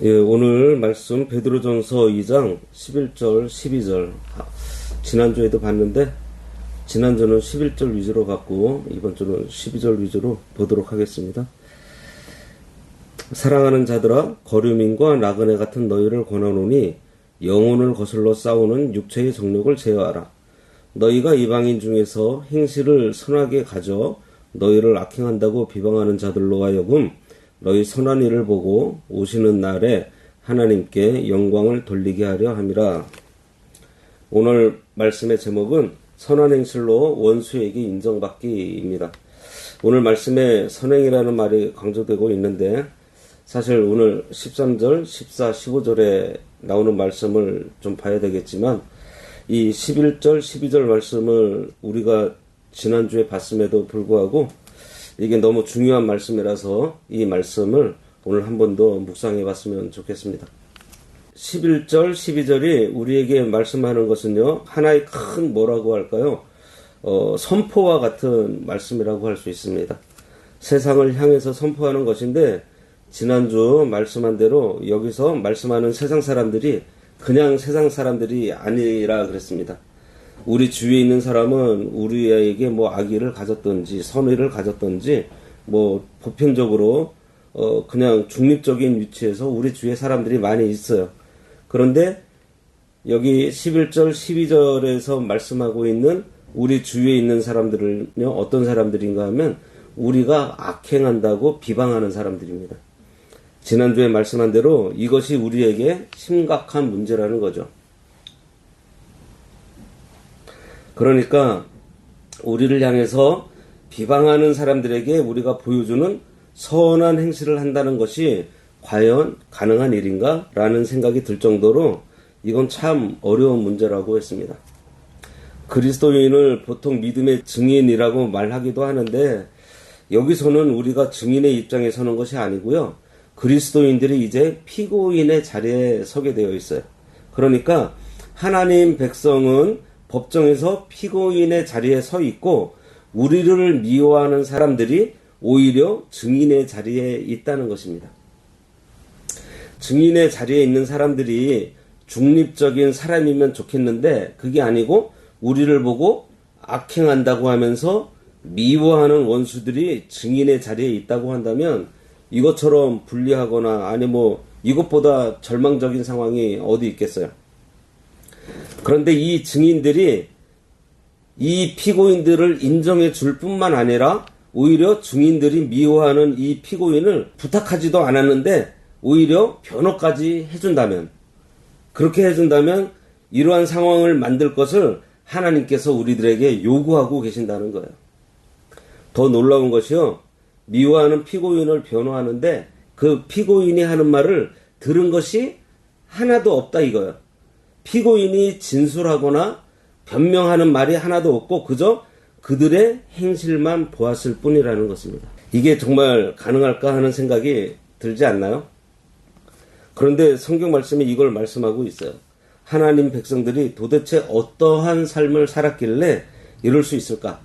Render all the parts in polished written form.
예, 오늘 말씀 베드로전서 2장 11절 12절 지난주에도 봤는데 지난주는 11절 위주로 봤고 이번 주는 12절 위주로 보도록 하겠습니다. 사랑하는 자들아 거류민과 나그네 같은 너희를 권하노니 영혼을 거슬러 싸우는 육체의 정욕을 제어하라. 너희가 이방인 중에서 행실을 선하게 가져 너희를 악행한다고 비방하는 자들로 하여금 너희 선한 일을 보고 오시는 날에 하나님께 영광을 돌리게 하려 함이라. 오늘 말씀의 제목은 선한 행실로 원수에게 인정받기입니다. 오늘 말씀에 선행이라는 말이 강조되고 있는데 사실 오늘 13절, 14, 15절에 나오는 말씀을 좀 봐야 되겠지만 이 11절, 12절 말씀을 우리가 지난주에 봤음에도 불구하고 이게 너무 중요한 말씀이라서 이 말씀을 오늘 한 번 더 묵상해 봤으면 좋겠습니다. 11절, 12절이 우리에게 말씀하는 것은요, 하나의 큰 뭐라고 할까요? 선포와 같은 말씀이라고 할 수 있습니다. 세상을 향해서 선포하는 것인데, 지난주 말씀한 대로 여기서 말씀하는 세상 사람들이 그냥 세상 사람들이 아니라 그랬습니다. 우리 주위에 있는 사람은 우리에게 뭐 악의를 가졌든지 선의를 가졌든지 뭐 보편적으로 그냥 중립적인 위치에서 우리 주위에 사람들이 많이 있어요. 그런데 여기 11절 12절에서 말씀하고 있는 우리 주위에 있는 사람들은요 어떤 사람들인가 하면 우리가 악행한다고 비방하는 사람들입니다. 지난주에 말씀한 대로 이것이 우리에게 심각한 문제라는 거죠. 그러니까 우리를 향해서 비방하는 사람들에게 우리가 보여주는 선한 행실을 한다는 것이 과연 가능한 일인가? 라는 생각이 들 정도로 이건 참 어려운 문제라고 했습니다. 그리스도인을 보통 믿음의 증인이라고 말하기도 하는데 여기서는 우리가 증인의 입장에 서는 것이 아니고요. 그리스도인들이 이제 피고인의 자리에 서게 되어 있어요. 그러니까 하나님 백성은 법정에서 피고인의 자리에 서 있고 우리를 미워하는 사람들이 오히려 증인의 자리에 있다는 것입니다. 증인의 자리에 있는 사람들이 중립적인 사람이면 좋겠는데 그게 아니고 우리를 보고 악행한다고 하면서 미워하는 원수들이 증인의 자리에 있다고 한다면 이것처럼 불리하거나 아니 뭐 이것보다 절망적인 상황이 어디 있겠어요. 그런데 이 증인들이 이 피고인들을 인정해 줄 뿐만 아니라 오히려 증인들이 미워하는 이 피고인을 부탁하지도 않았는데 오히려 변호까지 해준다면 그렇게 해준다면 이러한 상황을 만들 것을 하나님께서 우리들에게 요구하고 계신다는 거예요. 더 놀라운 것이요. 미워하는 피고인을 변호하는데 그 피고인이 하는 말을 들은 것이 하나도 없다 이거예요. 피고인이 진술하거나 변명하는 말이 하나도 없고 그저 그들의 행실만 보았을 뿐이라는 것입니다. 이게 정말 가능할까 하는 생각이 들지 않나요? 그런데 성경 말씀이 이걸 말씀하고 있어요. 하나님 백성들이 도대체 어떠한 삶을 살았길래 이럴 수 있을까?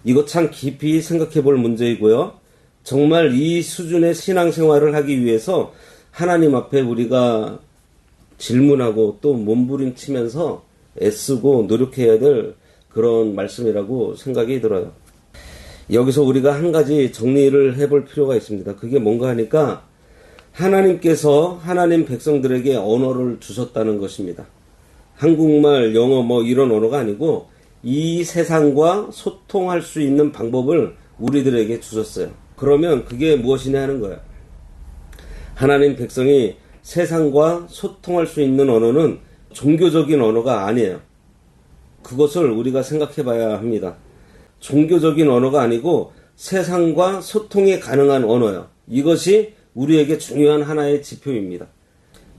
이거 참 깊이 생각해 볼 문제이고요. 정말 이 수준의 신앙생활을 하기 위해서 하나님 앞에 우리가 질문하고 또 몸부림치면서 애쓰고 노력해야 될 그런 말씀이라고 생각이 들어요. 여기서 우리가 한 가지 정리를 해볼 필요가 있습니다. 그게 뭔가 하니까 하나님께서 하나님 백성들에게 언어를 주셨다는 것입니다. 한국말, 영어 뭐 이런 언어가 아니고 이 세상과 소통할 수 있는 방법을 우리들에게 주셨어요. 그러면 그게 무엇이냐 하는 거예요. 하나님 백성이 세상과 소통할 수 있는 언어는 종교적인 언어가 아니에요. 그것을 우리가 생각해 봐야 합니다. 종교적인 언어가 아니고 세상과 소통이 가능한 언어예요. 이것이 우리에게 중요한 하나의 지표입니다.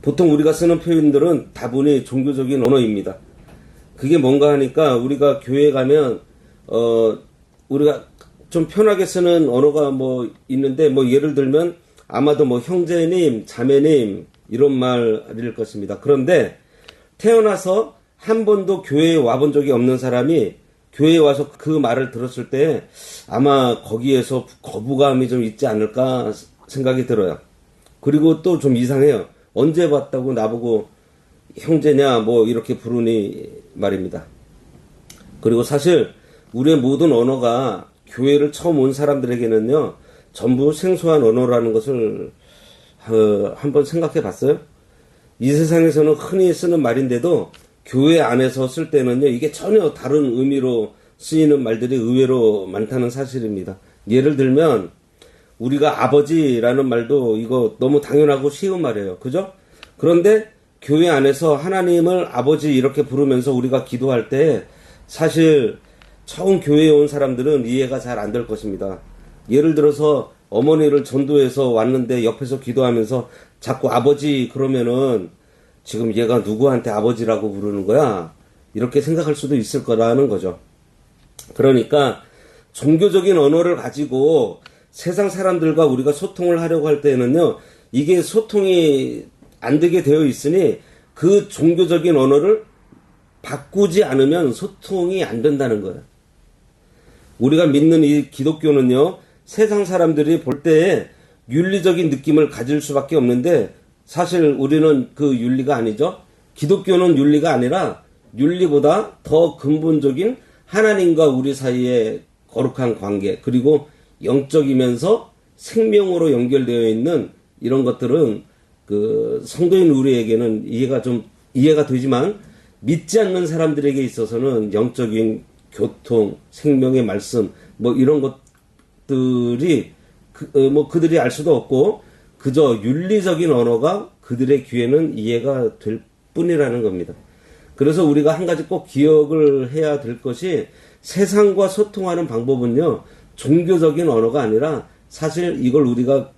보통 우리가 쓰는 표현들은 다분히 종교적인 언어입니다. 그게 뭔가 하니까 우리가 교회에 가면 우리가 좀 편하게 쓰는 언어가 뭐 있는데 뭐 예를 들면 아마도 뭐 형제님, 자매님 이런 말일 것입니다. 그런데 태어나서 한 번도 교회에 와본 적이 없는 사람이 교회에 와서 그 말을 들었을 때 아마 거기에서 거부감이 좀 있지 않을까 생각이 들어요. 그리고 또 좀 이상해요. 언제 봤다고 나보고 형제냐 뭐 이렇게 부르니 말입니다. 그리고 사실 우리의 모든 언어가 교회를 처음 온 사람들에게는요 전부 생소한 언어라는 것을 한번 생각해 봤어요? 이 세상에서는 흔히 쓰는 말인데도 교회 안에서 쓸 때는요 이게 전혀 다른 의미로 쓰이는 말들이 의외로 많다는 사실입니다. 예를 들면 우리가 아버지라는 말도 이거 너무 당연하고 쉬운 말이에요. 그죠? 그런데 교회 안에서 하나님을 아버지 이렇게 부르면서 우리가 기도할 때 사실 처음 교회에 온 사람들은 이해가 잘 안 될 것입니다. 예를 들어서 어머니를 전도해서 왔는데 옆에서 기도하면서 자꾸 아버지 그러면은 지금 얘가 누구한테 아버지라고 부르는 거야? 이렇게 생각할 수도 있을 거라는 거죠. 그러니까 종교적인 언어를 가지고 세상 사람들과 우리가 소통을 하려고 할 때는요, 이게 소통이 안 되게 되어 있으니 그 종교적인 언어를 바꾸지 않으면 소통이 안 된다는 거예요. 우리가 믿는 이 기독교는요, 세상 사람들이 볼 때에 윤리적인 느낌을 가질 수밖에 없는데 사실 우리는 그 윤리가 아니죠. 기독교는 윤리가 아니라 윤리보다 더 근본적인 하나님과 우리 사이의 거룩한 관계, 그리고 영적이면서 생명으로 연결되어 있는 이런 것들은 그 성도인 우리에게는 이해가 되지만 믿지 않는 사람들에게 있어서는 영적인 교통, 생명의 말씀 뭐 이런 것들이 그들이 알 수도 없고 그저 윤리적인 언어가 그들의 귀에는 이해가 될 뿐이라는 겁니다. 그래서 우리가 한 가지 꼭 기억을 해야 될 것이 세상과 소통하는 방법은요, 종교적인 언어가 아니라 사실 이걸 우리가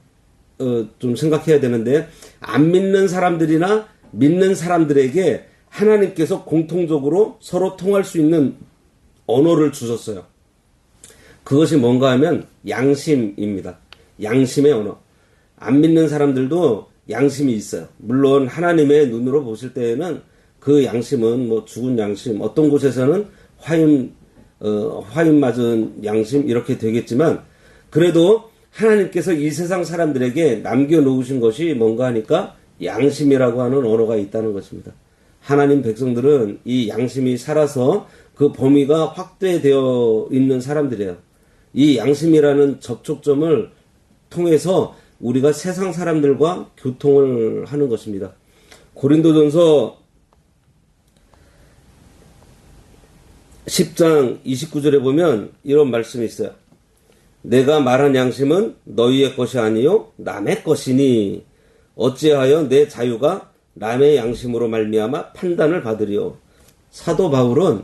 좀 생각해야 되는데 안 믿는 사람들이나 믿는 사람들에게 하나님께서 공통적으로 서로 통할 수 있는 언어를 주셨어요. 그것이 뭔가 하면 양심입니다. 양심의 언어. 안 믿는 사람들도 양심이 있어요. 물론 하나님의 눈으로 보실 때에는 그 양심은 뭐 죽은 양심, 어떤 곳에서는 화임 맞은 양심 이렇게 되겠지만 그래도 하나님께서 이 세상 사람들에게 남겨놓으신 것이 뭔가 하니까 양심이라고 하는 언어가 있다는 것입니다. 하나님 백성들은 이 양심이 살아서 그 범위가 확대되어 있는 사람들이에요. 이 양심이라는 접촉점을 통해서 우리가 세상 사람들과 교통을 하는 것입니다. 고린도전서 10장 29절에 보면 이런 말씀이 있어요. 내가 말한 양심은 너희의 것이 아니요 남의 것이니 어찌하여 내 자유가 남의 양심으로 말미암아 판단을 받으리요. 사도 바울은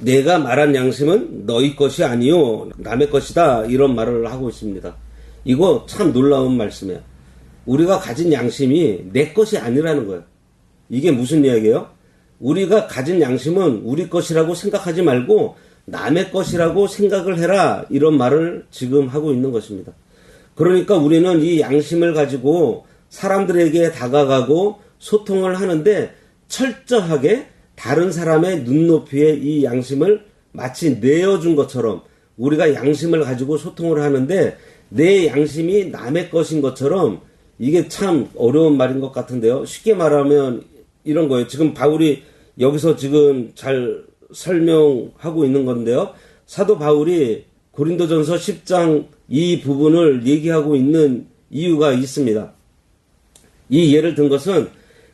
내가 말한 양심은 너희 것이 아니요 남의 것이다 이런 말을 하고 있습니다. 이거 참 놀라운 말씀이에요. 우리가 가진 양심이 내 것이 아니라는 거예요. 이게 무슨 이야기예요? 우리가 가진 양심은 우리 것이라고 생각하지 말고 남의 것이라고 생각을 해라 이런 말을 지금 하고 있는 것입니다. 그러니까 우리는 이 양심을 가지고 사람들에게 다가가고 소통을 하는데 철저하게 다른 사람의 눈높이에 이 양심을 마치 내어준 것처럼 우리가 양심을 가지고 소통을 하는데 내 양심이 남의 것인 것처럼 이게 참 어려운 말인 것 같은데요. 쉽게 말하면 이런 거예요. 지금 바울이 여기서 지금 잘 설명하고 있는 건데요. 사도 바울이 고린도전서 10장 이 부분을 얘기하고 있는 이유가 있습니다. 이 예를 든 것은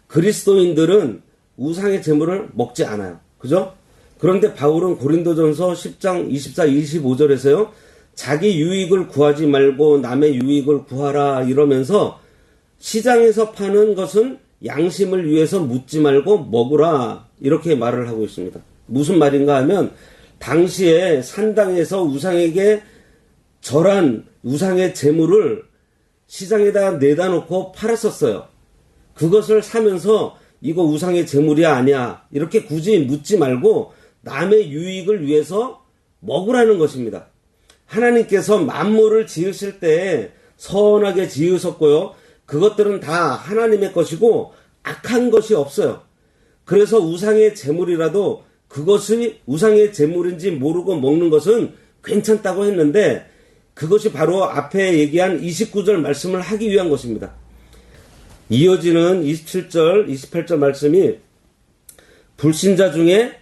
그리스도인들은 우상의 제물을 먹지 않아요. 그죠? 그런데 바울은 고린도전서 10장 24, 25절에서요. 자기 유익을 구하지 말고 남의 유익을 구하라 이러면서 시장에서 파는 것은 양심을 위해서 묻지 말고 먹으라 이렇게 말을 하고 있습니다. 무슨 말인가 하면 당시에 산당에서 우상에게 절한 우상의 제물을 시장에다 내다 놓고 팔았었어요. 그것을 사면서 이거 우상의 제물이 아니야 이렇게 굳이 묻지 말고 남의 유익을 위해서 먹으라는 것입니다. 하나님께서 만물을 지으실 때 선하게 지으셨고요. 그것들은 다 하나님의 것이고 악한 것이 없어요. 그래서 우상의 제물이라도 그것이 우상의 제물인지 모르고 먹는 것은 괜찮다고 했는데 그것이 바로 앞에 얘기한 29절 말씀을 하기 위한 것입니다. 이어지는 27절, 28절 말씀이 불신자 중에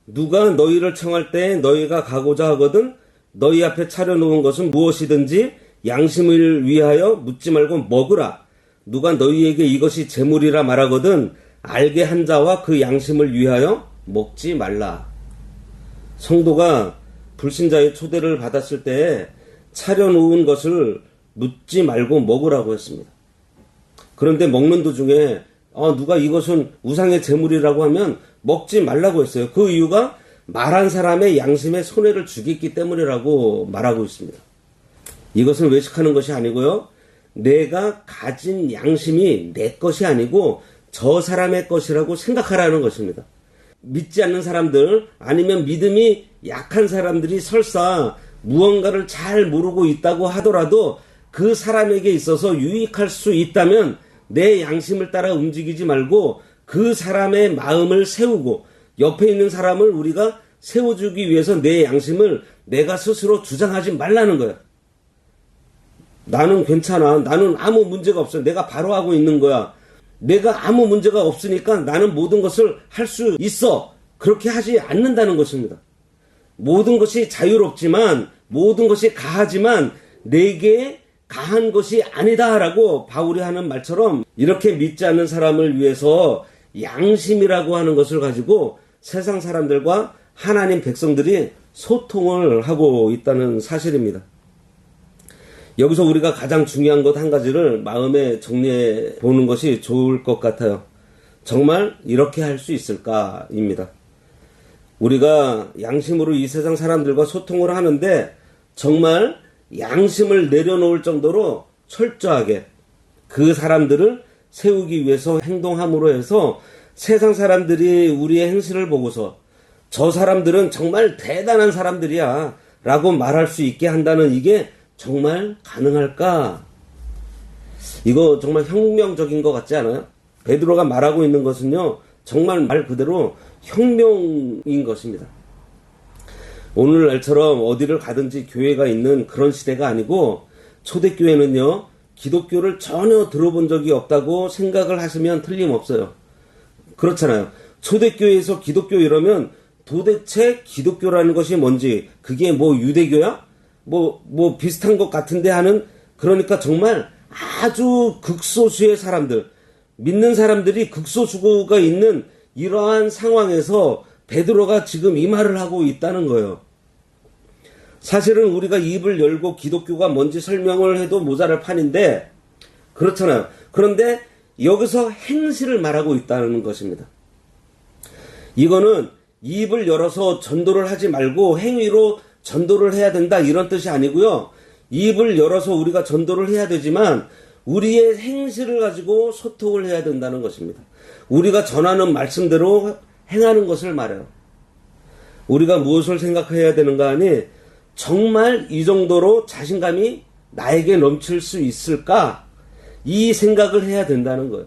누가 너희를 청할 때 너희가 가고자 하거든 너희 앞에 차려놓은 것은 무엇이든지 양심을 위하여 묻지 말고 먹으라. 누가 너희에게 이것이 재물이라 말하거든 알게 한 자와 그 양심을 위하여 먹지 말라. 성도가 불신자의 초대를 받았을 때 차려놓은 것을 묻지 말고 먹으라고 했습니다. 그런데 먹는 도중에 누가 이것은 우상의 제물이라고 하면 먹지 말라고 했어요. 그 이유가 말한 사람의 양심에 손해를 주겠기 때문이라고 말하고 있습니다. 이것은 외식하는 것이 아니고요. 내가 가진 양심이 내 것이 아니고 저 사람의 것이라고 생각하라는 것입니다. 믿지 않는 사람들 아니면 믿음이 약한 사람들이 설사 무언가를 잘 모르고 있다고 하더라도 그 사람에게 있어서 유익할 수 있다면 내 양심을 따라 움직이지 말고 그 사람의 마음을 세우고 옆에 있는 사람을 우리가 세워주기 위해서 내 양심을 내가 스스로 주장하지 말라는 거야. 나는 괜찮아. 나는 아무 문제가 없어. 내가 바로 하고 있는 거야. 내가 아무 문제가 없으니까 나는 모든 것을 할 수 있어. 그렇게 하지 않는다는 것입니다. 모든 것이 자유롭지만 모든 것이 가하지만 내게 가한 것이 아니다라고 바울이 하는 말처럼 이렇게 믿지 않는 사람을 위해서 양심이라고 하는 것을 가지고 세상 사람들과 하나님 백성들이 소통을 하고 있다는 사실입니다. 여기서 우리가 가장 중요한 것 한 가지를 마음에 정리해 보는 것이 좋을 것 같아요. 정말 이렇게 할 수 있을까입니다. 우리가 양심으로 이 세상 사람들과 소통을 하는데 정말 양심을 내려놓을 정도로 철저하게 그 사람들을 세우기 위해서 행동함으로 해서 세상 사람들이 우리의 행실을 보고서 저 사람들은 정말 대단한 사람들이야 라고 말할 수 있게 한다는 이게 정말 가능할까? 이거 정말 혁명적인 것 같지 않아요? 베드로가 말하고 있는 것은요, 정말 말 그대로 혁명인 것입니다. 오늘날처럼 어디를 가든지 교회가 있는 그런 시대가 아니고 초대교회는요, 기독교를 전혀 들어본 적이 없다고 생각을 하시면 틀림없어요. 그렇잖아요. 초대교회에서 기독교 이러면 도대체 기독교라는 것이 뭔지, 그게 뭐 유대교야? 뭐 비슷한 것 같은데 하는, 그러니까 정말 아주 극소수의 사람들, 믿는 사람들이 극소수가 있는 이러한 상황에서 베드로가 지금 이 말을 하고 있다는 거예요. 사실은 우리가 입을 열고 기독교가 뭔지 설명을 해도 모자랄 판인데 그렇잖아요. 그런데 여기서 행실을 말하고 있다는 것입니다. 이거는 입을 열어서 전도를 하지 말고 행위로 전도를 해야 된다 이런 뜻이 아니고요. 입을 열어서 우리가 전도를 해야 되지만 우리의 행실을 가지고 소통을 해야 된다는 것입니다. 우리가 전하는 말씀대로 행하는 것을 말해요. 우리가 무엇을 생각해야 되는가 하니 정말 이 정도로 자신감이 나에게 넘칠 수 있을까? 이 생각을 해야 된다는 거예요.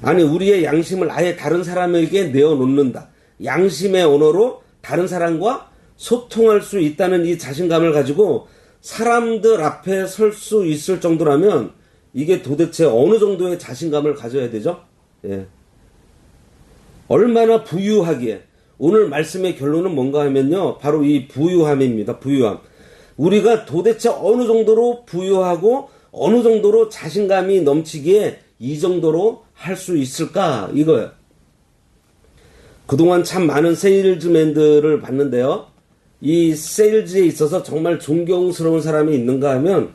아니 우리의 양심을 아예 다른 사람에게 내어놓는다. 양심의 언어로 다른 사람과 소통할 수 있다는 이 자신감을 가지고 사람들 앞에 설 수 있을 정도라면 이게 도대체 어느 정도의 자신감을 가져야 되죠? 예. 얼마나 부유하기에 오늘 말씀의 결론은 뭔가 하면요. 바로 이 부유함입니다. 부유함. 우리가 도대체 어느 정도로 부유하고 어느 정도로 자신감이 넘치기에 이 정도로 할 수 있을까? 이거예요. 그동안 참 많은 세일즈맨들을 봤는데요. 이 세일즈에 있어서 정말 존경스러운 사람이 있는가 하면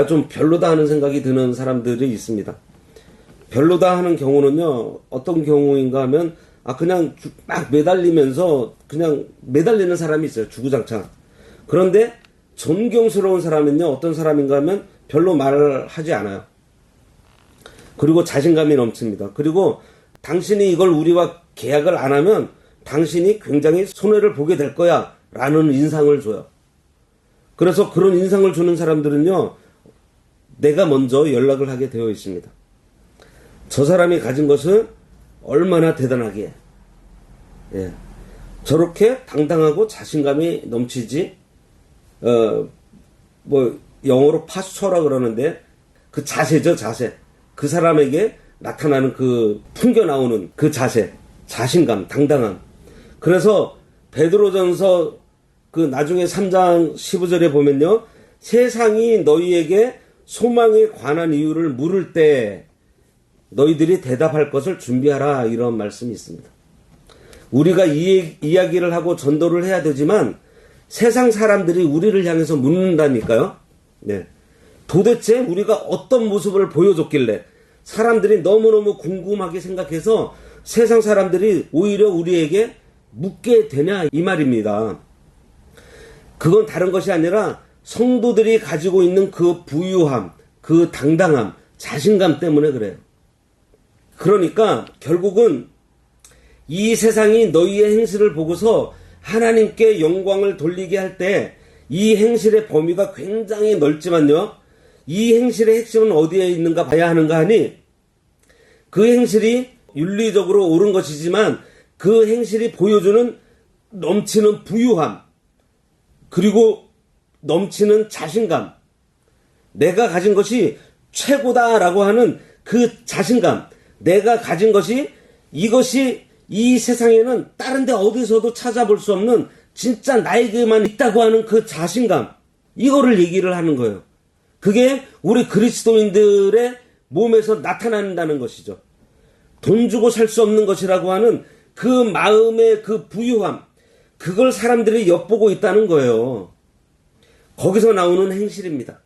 좀 별로다 하는 생각이 드는 사람들이 있습니다. 별로다 하는 경우는요. 어떤 경우인가 하면 그냥 막 매달리면서 그냥 매달리는 사람이 있어요. 주구장창. 그런데 존경스러운 사람은요. 어떤 사람인가 하면 별로 말을 하지 않아요. 그리고 자신감이 넘칩니다. 그리고 당신이 이걸 우리와 계약을 안 하면 당신이 굉장히 손해를 보게 될 거야 라는 인상을 줘요. 그래서 그런 인상을 주는 사람들은요. 내가 먼저 연락을 하게 되어 있습니다. 저 사람이 가진 것은 얼마나 대단하게 저렇게 당당하고 자신감이 넘치지. 영어로 파스처라 그러는데 그 자세죠. 자세. 그 사람에게 나타나는 그 풍겨 나오는 그 자세, 자신감, 당당함. 그래서 베드로전서 그 나중에 3장 15절에 보면요. 세상이 너희에게 소망에 관한 이유를 물을 때 너희들이 대답할 것을 준비하라, 이런 말씀이 있습니다. 우리가 이야기를 하고 전도를 해야 되지만 세상 사람들이 우리를 향해서 묻는다니까요. 네. 도대체 우리가 어떤 모습을 보여줬길래 사람들이 너무너무 궁금하게 생각해서 세상 사람들이 오히려 우리에게 묻게 되냐, 이 말입니다. 그건 다른 것이 아니라 성도들이 가지고 있는 그 부유함, 그 당당함, 자신감 때문에 그래요. 그러니까 결국은 이 세상이 너희의 행실을 보고서 하나님께 영광을 돌리게 할 때 이 행실의 범위가 굉장히 넓지만요. 이 행실의 핵심은 어디에 있는가 봐야 하는가 하니 그 행실이 윤리적으로 옳은 것이지만 그 행실이 보여주는 넘치는 부유함, 그리고 넘치는 자신감, 내가 가진 것이 최고다라고 하는 그 자신감, 내가 가진 것이 이것이 이 세상에는 다른 데 어디서도 찾아볼 수 없는 진짜 나에게만 있다고 하는 그 자신감, 이거를 얘기를 하는 거예요. 그게 우리 그리스도인들의 몸에서 나타난다는 것이죠. 돈 주고 살 수 없는 것이라고 하는 그 마음의 그 부유함, 그걸 사람들이 엿보고 있다는 거예요. 거기서 나오는 행실입니다.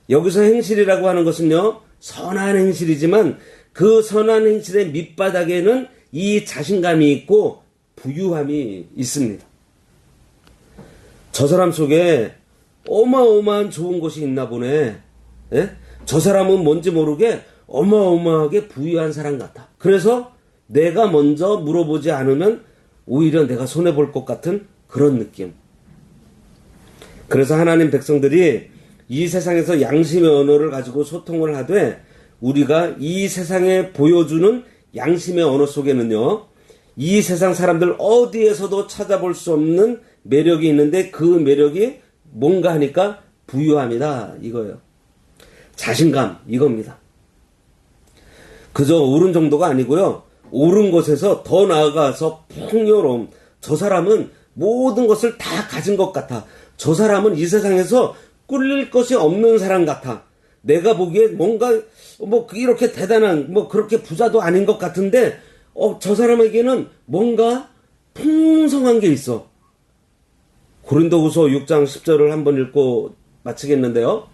여기서 행실이라고 하는 것은요, 선한 행실이지만 그 선한 행실의 밑바닥에는 이 자신감이 있고 부유함이 있습니다. 저 사람 속에 어마어마한 좋은 것이 있나 보네. 예? 저 사람은 뭔지 모르게 어마어마하게 부유한 사람 같아. 그래서 내가 먼저 물어보지 않으면 오히려 내가 손해볼 것 같은 그런 느낌. 그래서 하나님 백성들이 이 세상에서 양심의 언어를 가지고 소통을 하되 우리가 이 세상에 보여주는 양심의 언어 속에는요, 이 세상 사람들 어디에서도 찾아볼 수 없는 매력이 있는데 그 매력이 뭔가 하니까 부유함이다, 이거예요. 자신감, 이겁니다. 그저 옳은 정도가 아니고요, 옳은 것에서 더 나아가서 풍요로움. 저 사람은 모든 것을 다 가진 것 같아. 저 사람은 이 세상에서 꿀릴 것이 없는 사람 같아. 내가 보기에 뭔가 이렇게 대단한 그렇게 부자도 아닌 것 같은데 저 사람에게는 뭔가 풍성한 게 있어. 고린도후서 6장 10절을 한번 읽고 마치겠는데요.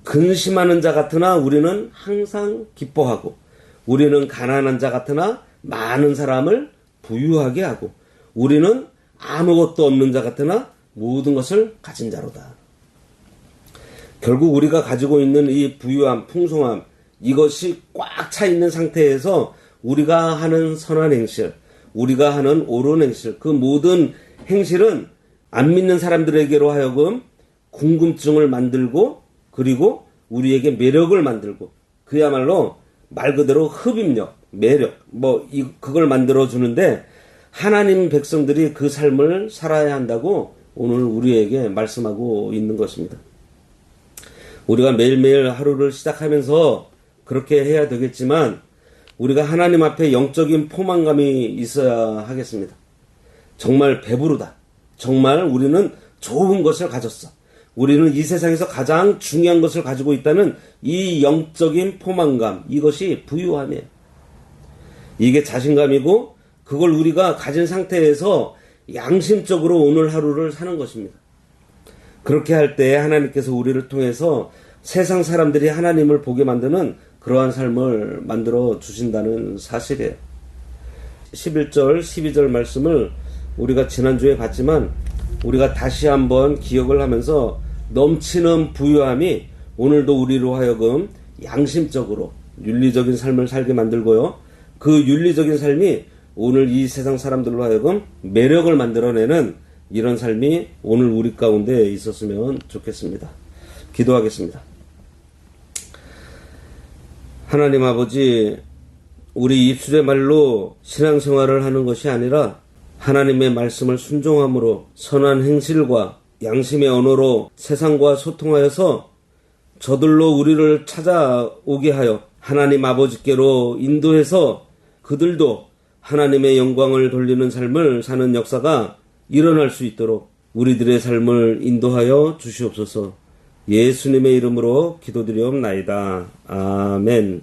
근심하는 자 같으나 우리는 항상 기뻐하고 우리는 가난한 자 같으나 많은 사람을 부유하게 하고 우리는 아무것도 없는 자 같으나 모든 것을 가진 자로다. 결국 우리가 가지고 있는 이 부유함, 풍성함, 이것이 꽉 차 있는 상태에서 우리가 하는 선한 행실, 우리가 하는 옳은 행실, 그 모든 행실은 안 믿는 사람들에게로 하여금 궁금증을 만들고 그리고 우리에게 매력을 만들고 그야말로 말 그대로 흡입력, 매력, 그걸 만들어주는데 하나님 백성들이 그 삶을 살아야 한다고 오늘 우리에게 말씀하고 있는 것입니다. 우리가 매일매일 하루를 시작하면서 그렇게 해야 되겠지만 우리가 하나님 앞에 영적인 포만감이 있어야 하겠습니다. 정말 배부르다. 정말 우리는 좋은 것을 가졌어. 우리는 이 세상에서 가장 중요한 것을 가지고 있다는 이 영적인 포만감, 이것이 부유함이에요. 이게 자신감이고 그걸 우리가 가진 상태에서 양심적으로 오늘 하루를 사는 것입니다. 그렇게 할 때 하나님께서 우리를 통해서 세상 사람들이 하나님을 보게 만드는 그러한 삶을 만들어 주신다는 사실이에요. 11절, 12절 말씀을 우리가 지난주에 봤지만 우리가 다시 한번 기억을 하면서 넘치는 부유함이 오늘도 우리로 하여금 양심적으로 윤리적인 삶을 살게 만들고요. 그 윤리적인 삶이 오늘 이 세상 사람들로 하여금 매력을 만들어내는 이런 삶이 오늘 우리 가운데 있었으면 좋겠습니다. 기도하겠습니다. 하나님 아버지, 우리 입술의 말로 신앙생활을 하는 것이 아니라 하나님의 말씀을 순종함으로 선한 행실과 양심의 언어로 세상과 소통하여서 저들로 우리를 찾아오게 하여 하나님 아버지께로 인도해서 그들도 하나님의 영광을 돌리는 삶을 사는 역사가 일어날 수 있도록 우리들의 삶을 인도하여 주시옵소서. 예수님의 이름으로 기도드리옵나이다. 아멘.